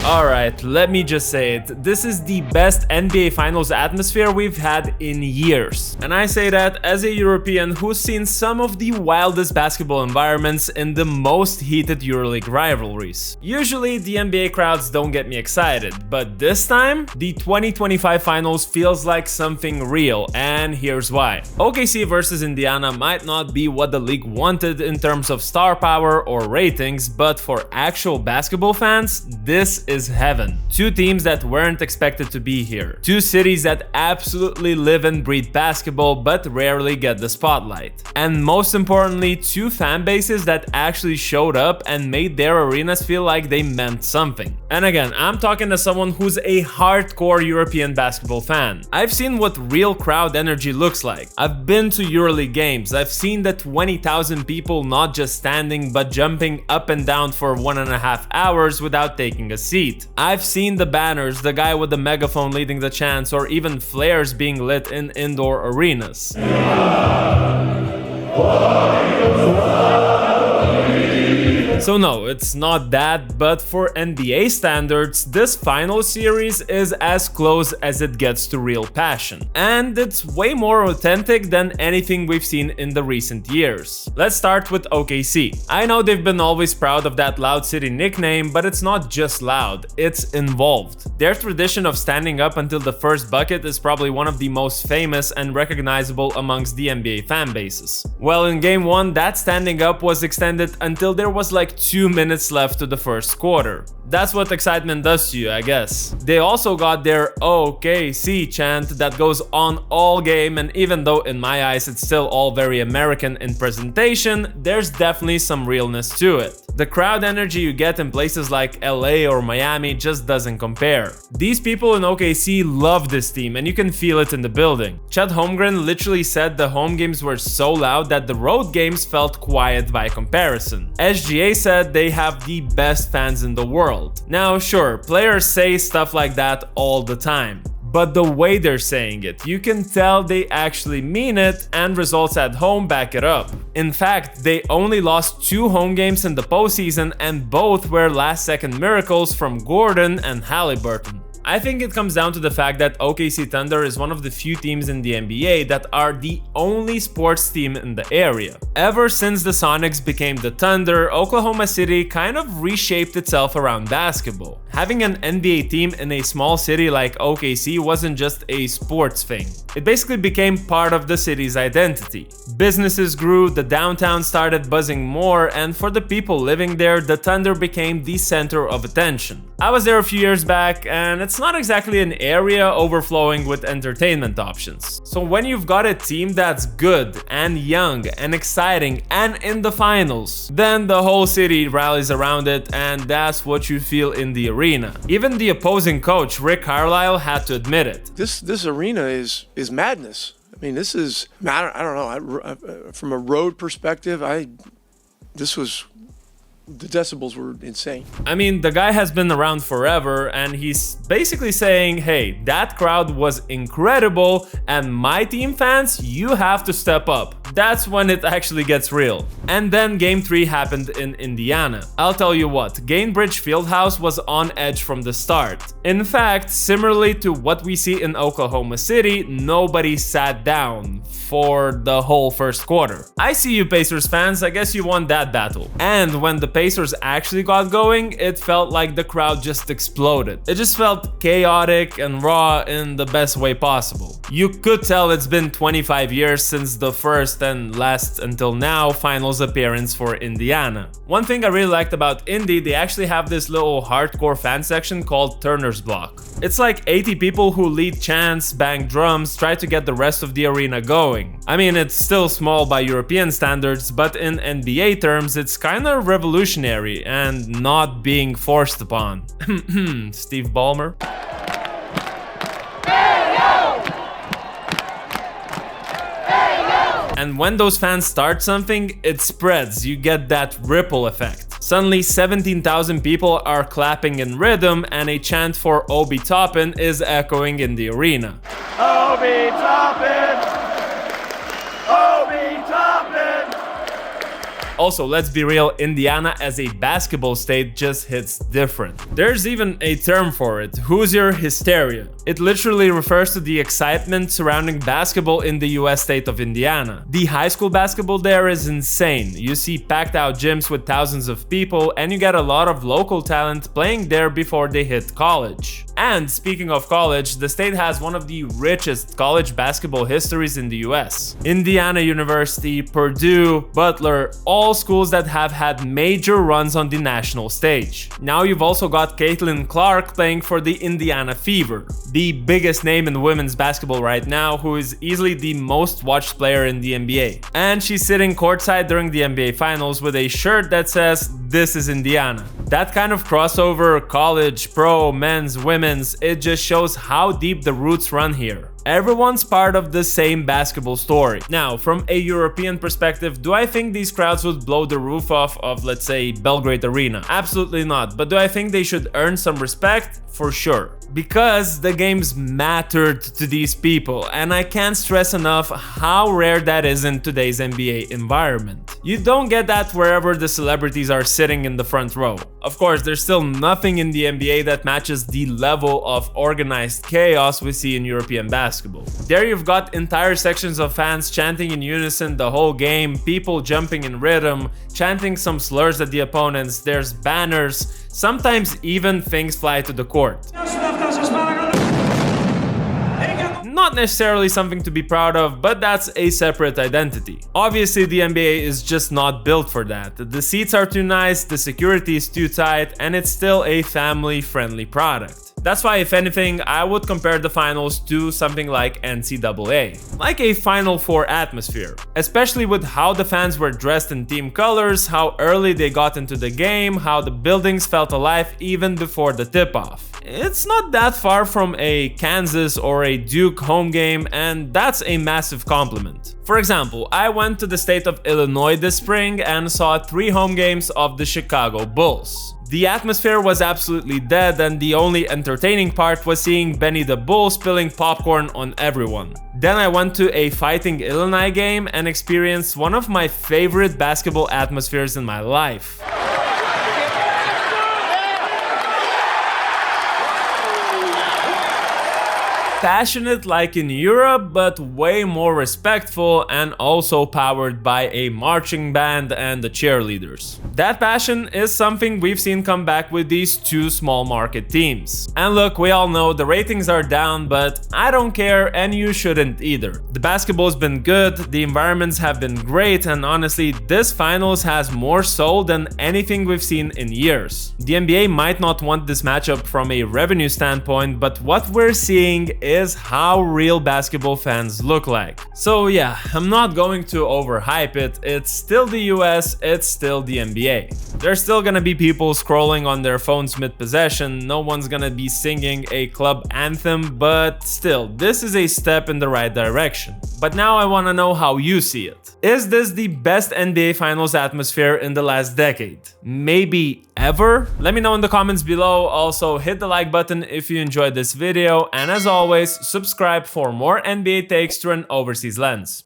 Alright, let me just say it. This is the best NBA Finals atmosphere we've had in years. And I say that as a European who's seen some of the wildest basketball environments in the most heated EuroLeague rivalries. Usually the NBA crowds don't get me excited, but this time the 2025 Finals feels like something real, and here's why. OKC versus Indiana might not be what the league wanted in terms of star power or ratings, but for actual basketball fans, this is heaven. Two teams that weren't expected to be here. Two cities that absolutely live and breathe basketball but rarely get the spotlight. And most importantly, two fan bases that actually showed up and made their arenas feel like they meant something. And again, I'm talking to someone who's a hardcore European basketball fan. I've seen what real crowd energy looks like. I've been to EuroLeague games. I've seen the 20,000 people not just standing but jumping up and down for 1.5 hours without taking a seat. I've seen the banners, the guy with the megaphone leading the chants, or even flares being lit in indoor arenas. So no, it's not that, but for NBA standards, this final series is as close as it gets to real passion. And it's way more authentic than anything we've seen in the recent years. Let's start with OKC. I know they've been always proud of that Loud City nickname, but it's not just loud, it's involved. Their tradition of standing up until the first bucket is probably one of the most famous and recognizable amongst the NBA fan bases. Well, in game 1, that standing up was extended until there was like 2 minutes left to the first quarter. That's what excitement does to you, I guess. They also got their OKC chant that goes on all game, and even though in my eyes it's still all very American in presentation, there's definitely some realness to it. The crowd energy you get in places like LA or Miami just doesn't compare. These people in OKC love this team, and you can feel it in the building. Chet Holmgren literally said the home games were so loud that the road games felt quiet by comparison. SGA said they have the best fans in the world. Now sure, players say stuff like that all the time, but the way they're saying it, you can tell they actually mean it, and results at home back it up. In fact, they only lost 2 home games in the postseason, and both were last-second miracles from Gordon and Haliburton. I think it comes down to the fact that OKC Thunder is one of the few teams in the NBA that are the only sports team in the area. Ever since the Sonics became the Thunder, Oklahoma City kind of reshaped itself around basketball. Having an NBA team in a small city like OKC wasn't just a sports thing. It basically became part of the city's identity. Businesses grew, the downtown started buzzing more, and for the people living there, the Thunder became the center of attention. I was there a few years back, and it's not exactly an area overflowing with entertainment options. So when you've got a team that's good and young and exciting and in the finals, then the whole city rallies around it, and that's what you feel in the arena. Even the opposing coach, Rick Carlisle, had to admit it. This arena is madness. I mean, this is, I don't know, from a road perspective, the decibels were insane. I mean, the guy has been around forever, and he's basically saying, hey, that crowd was incredible, and my team fans, you have to step up. That's when it actually gets real. And then game 3 happened in Indiana. I'll tell you what, Gainbridge Fieldhouse was on edge from the start. In fact, similarly to what we see in Oklahoma City, nobody sat down for the whole first quarter. I see you Pacers fans, I guess you won that battle. And when the Pacers actually got going, it felt like the crowd just exploded. It just felt chaotic and raw in the best way possible. You could tell it's been 25 years since the first and last until now finals appearance for Indiana. One thing I really liked about Indy, they actually have this little hardcore fan section called Turner's Block. It's like 80 people who lead chants, bang drums, try to get the rest of the arena going. I mean, it's still small by European standards, but in NBA terms, it's kinda revolutionary and not being forced upon. Steve Ballmer. And when those fans start something, it spreads, you get that ripple effect. Suddenly 17,000 people are clapping in rhythm, and a chant for Obi Toppin is echoing in the arena. Obi Toppin! Obi Toppin! Also, let's be real, Indiana as a basketball state just hits different. There's even a term for it, Hoosier hysteria. It literally refers to the excitement surrounding basketball in the US state of Indiana. The high school basketball there is insane. You see packed out gyms with thousands of people, and you get a lot of local talent playing there before they hit college. And speaking of college, the state has one of the richest college basketball histories in the US. Indiana University, Purdue, Butler, all schools that have had major runs on the national stage. Now you've also got Caitlin Clark playing for the Indiana Fever, the biggest name in women's basketball right now, who is easily the most watched player in the NBA. And she's sitting courtside during the NBA Finals with a shirt that says, "This is Indiana." That kind of crossover, college, pro, men's, women's, it just shows how deep the roots run here. Everyone's part of the same basketball story. Now, from a European perspective, do I think these crowds would blow the roof off of, let's say, Belgrade Arena? Absolutely not. But do I think they should earn some respect? For sure. Because the games mattered to these people, and I can't stress enough how rare that is in today's NBA environment. You don't get that wherever the celebrities are sitting in the front row. Of course, there's still nothing in the NBA that matches the level of organized chaos we see in European basketball. There you've got entire sections of fans chanting in unison the whole game, people jumping in rhythm, chanting some slurs at the opponents, there's banners, sometimes even things fly to the court. Not necessarily something to be proud of, but that's a separate identity. Obviously, the NBA is just not built for that. The seats are too nice, the security is too tight, and it's still a family-friendly product. That's why, if anything, I would compare the finals to something like NCAA. Like a Final Four atmosphere. Especially with how the fans were dressed in team colors, how early they got into the game, how the buildings felt alive even before the tip-off. It's not that far from a Kansas or a Duke home game, and that's a massive compliment. For example, I went to the state of Illinois this spring and saw 3 home games of the Chicago Bulls. The atmosphere was absolutely dead, and the only entertaining part was seeing Benny the Bull spilling popcorn on everyone. Then I went to a Fighting Illini game and experienced one of my favorite basketball atmospheres in my life. Passionate like in Europe, but way more respectful, and also powered by a marching band and the cheerleaders. That passion is something we've seen come back with these 2 small market teams. And look, we all know the ratings are down, but I don't care, and you shouldn't either. The basketball's been good, the environments have been great, and honestly, this finals has more soul than anything we've seen in years. The NBA might not want this matchup from a revenue standpoint, but what we're seeing is how real basketball fans look like. So yeah, I'm not going to overhype it, it's still the US, it's still the NBA. There's still gonna be people scrolling on their phones mid-possession, no one's gonna be singing a club anthem, but still, this is a step in the right direction. But now I wanna know how you see it. Is this the best NBA Finals atmosphere in the last decade? Maybe ever? Let me know in the comments below. Also, hit the like button if you enjoyed this video, and as always, subscribe for more NBA takes through an overseas lens.